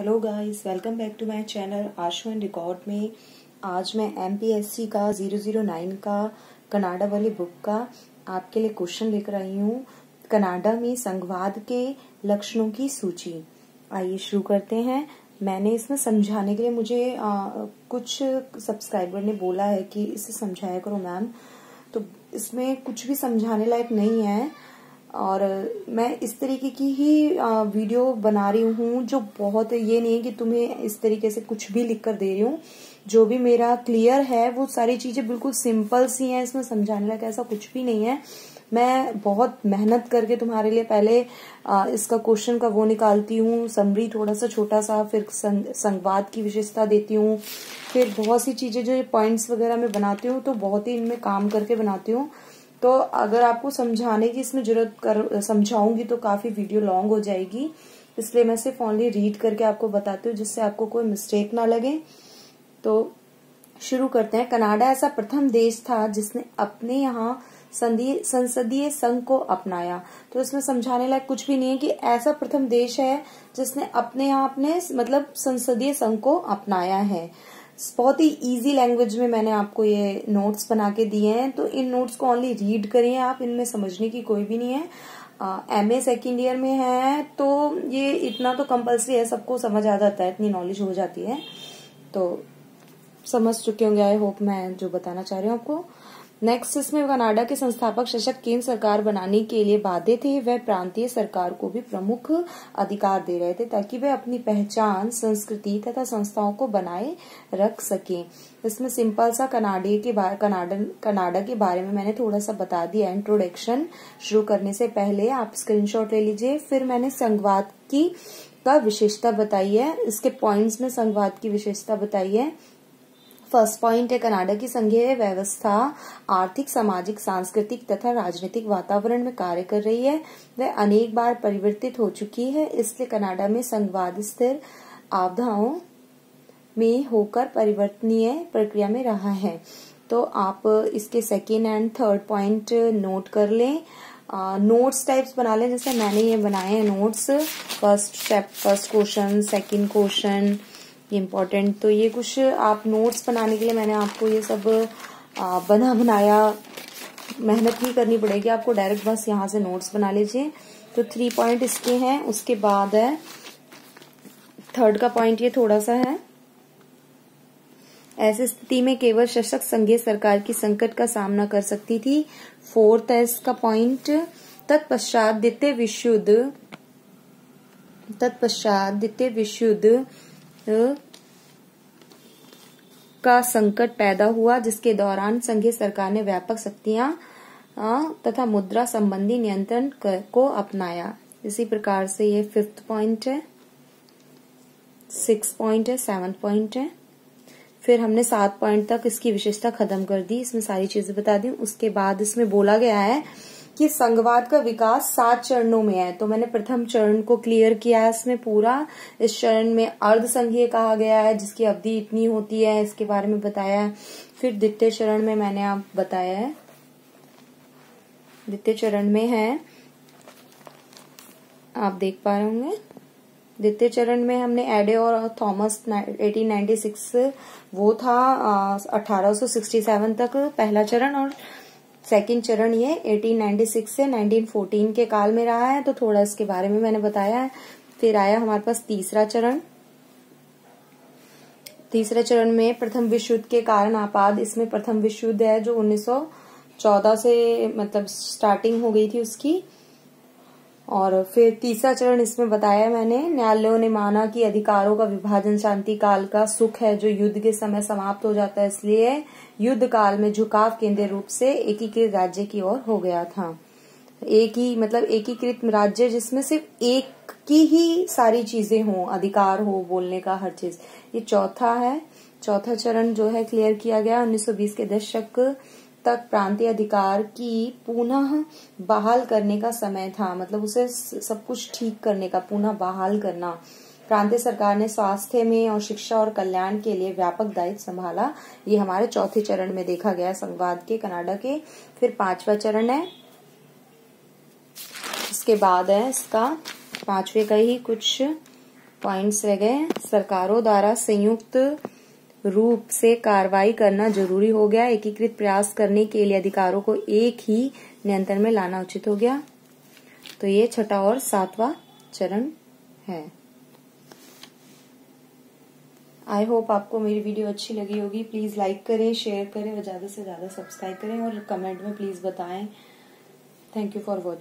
Hello guys, welcome back to my channel Ashu and record में। आज मैं एमपीएससी का 009 का कनाडा वाली बुक का आपके लिए क्वेश्चन लेकर आई हूँ। कनाडा में संघवाद के लक्षणों की सूची। आइए शुरू करते हैं। मैंने इसमें समझाने के लिए मुझे कुछ सब्सक्राइबर ने बोला है कि इसे समझाया करो मैम, तो इसमें कुछ भी समझाने लायक नहीं है और मैं इस तरीके की ही वीडियो बना रही हूँ जो बहुत, ये नहीं है कि तुम्हें इस तरीके से कुछ भी लिख कर दे रही हूँ। जो भी मेरा क्लियर है वो सारी चीजें बिल्कुल सिंपल सी हैं, इसमें समझाने लायक ऐसा कुछ भी नहीं है। मैं बहुत मेहनत करके तुम्हारे लिए पहले इसका क्वेश्चन का वो निकालती हूँ, समरी थोड़ा सा छोटा सा, फिर संघवाद की विशेषता देती हूँ, फिर बहुत सी चीजें जो पॉइंट्स वगैरह मैं बनाती हूँ तो बहुत ही इनमें काम करके बनाती हूँ। तो अगर आपको समझाने की इसमें जरूरत समझाऊंगी तो काफी वीडियो लॉन्ग हो जाएगी, इसलिए मैं सिर्फ ओनली रीड करके आपको बताती हूँ जिससे आपको कोई मिस्टेक ना लगे। तो शुरू करते हैं। कनाडा ऐसा प्रथम देश था जिसने अपने यहाँ संसदीय संघ को अपनाया। तो इसमें समझाने लायक कुछ भी नहीं है कि ऐसा प्रथम देश है जिसने अपने यहाँ अपने मतलब संसदीय संघ को अपनाया है। बहुत ही इजी लैंग्वेज में मैंने आपको ये नोट्स बना के दिए हैं, तो इन नोट्स को ओनली रीड करिए आप, इनमें समझने की कोई भी नहीं है। एमए सेकेंड ईयर में है तो ये इतना तो कंपल्सरी है, सबको समझ आ जाता है, इतनी नॉलेज हो जाती है, तो समझ चुके होंगे आई होप मैं जो बताना चाह रही हूँ आपको। नेक्स्ट, इसमें कनाडा के संस्थापक शासक केंद्र सरकार बनाने के लिए बाध्य थे। वह प्रांतीय सरकार को भी प्रमुख अधिकार दे रहे थे ताकि वे अपनी पहचान, संस्कृति तथा संस्थाओं को बनाए रख सकें। इसमें सिंपल सा कनाडा के बारे में मैंने थोड़ा सा बता दिया। इंट्रोडक्शन शुरू करने से पहले आप स्क्रीनशॉट ले लीजिए। फिर मैंने संघवाद का विशेषता बताई है, इसके पॉइंट्स में संघवाद की विशेषता बताई है। फर्स्ट पॉइंट है, कनाडा की संघीय व्यवस्था आर्थिक, सामाजिक, सांस्कृतिक तथा राजनीतिक वातावरण में कार्य कर रही है। वह अनेक बार परिवर्तित हो चुकी है, इसलिए कनाडा में संघवाद स्थिर आवधाओं में होकर परिवर्तनीय प्रक्रिया में रहा है। तो आप इसके second and third point note कर लें। नोट्स टाइप्स बना लें, जैसे मैंने ये बनाए हैं notes. First question, second question, important. तो ये कुछ आप नोट्स बनाने के लिए मैंने आपको ये सब बनाया, मेहनत नहीं करनी पड़ेगी आपको, डायरेक्ट बस यहाँ से नोट्स बना लीजिए। तो 3 पॉइंट इसके हैं। उसके बाद है थर्ड का पॉइंट, ये थोड़ा सा है। ऐसी स्थिति में केवल सशक्त संघीय सरकार की संकट का सामना कर सकती थी। फोर्थ है इसका पॉइंट, तत्पश्चात द्वितीय विश्व युद्ध का संकट पैदा हुआ, जिसके दौरान संघीय सरकार ने व्यापक शक्तियां तथा मुद्रा संबंधी नियंत्रण को अपनाया। इसी प्रकार से ये 5th पॉइंट है, 6th पॉइंट है, 7th पॉइंट है। फिर हमने 7 पॉइंट तक इसकी विशेषता खत्म कर दी, इसमें सारी चीजें बता दी। उसके बाद इसमें बोला गया है कि संघवाद का विकास 7 चरणों में है। तो मैंने प्रथम चरण को क्लियर किया है इसमें पूरा। इस चरण में अर्ध संघीय कहा गया है, जिसकी अवधि इतनी होती है, इसके बारे में बताया है। फिर द्वितीय चरण में मैंने आप बताया है, द्वितीय चरण में है, आप देख पा रहे होंगे। द्वितीय चरण में हमने एडे और थॉमस 1896 वो था 1867 तक पहला चरण, और सेकेंड चरण ये 1896 से 1914 के काल में रहा है, तो थोड़ा इसके बारे में मैंने बताया है। फिर आया हमारे पास तीसरा चरण। तीसरे चरण में प्रथम विश्व युद्ध के कारण आपात, इसमें प्रथम विश्व युद्ध है जो 1914 से मतलब स्टार्टिंग हो गई थी उसकी। और फिर तीसरा चरण इसमें बताया मैंने, न्यायालयों ने माना कि अधिकारों का विभाजन शांति काल का सुख है जो युद्ध के समय समाप्त हो जाता है, इसलिए युद्ध काल में झुकाव केंद्रीय रूप से एकीकृत राज्य की ओर हो गया था। एक ही मतलब एकीकृत राज्य जिसमें सिर्फ एक की ही सारी चीजें हों, अधिकार हो बोलने का, हर चीज। ये चौथा है, चौथा चरण जो है क्लियर किया गया। 1920 के दशक तक प्रांतीय अधिकार की पुनः बहाल करने का समय था, मतलब उसे सब कुछ ठीक करने का, पुनः बहाल करना। प्रांतीय सरकार ने स्वास्थ्य में और शिक्षा और कल्याण के लिए व्यापक दायित्व संभाला। ये हमारे चौथे चरण में देखा गया संघवाद के, कनाडा के। फिर 5वां चरण है, इसके बाद है इसका 5वें का ही कुछ पॉइंट्स रह गए। सरकारों द्वारा संयुक्त रूप से कार्रवाई करना जरूरी हो गया। एकीकृत प्रयास करने के लिए अधिकारों को एक ही नियंत्रण में लाना उचित हो गया। तो ये छठा और सातवां चरण है। आई होप आपको मेरी वीडियो अच्छी लगी होगी। प्लीज लाइक करें, शेयर करें और ज्यादा से ज्यादा सब्सक्राइब करें और कमेंट में प्लीज बताएं। Thank you for watching.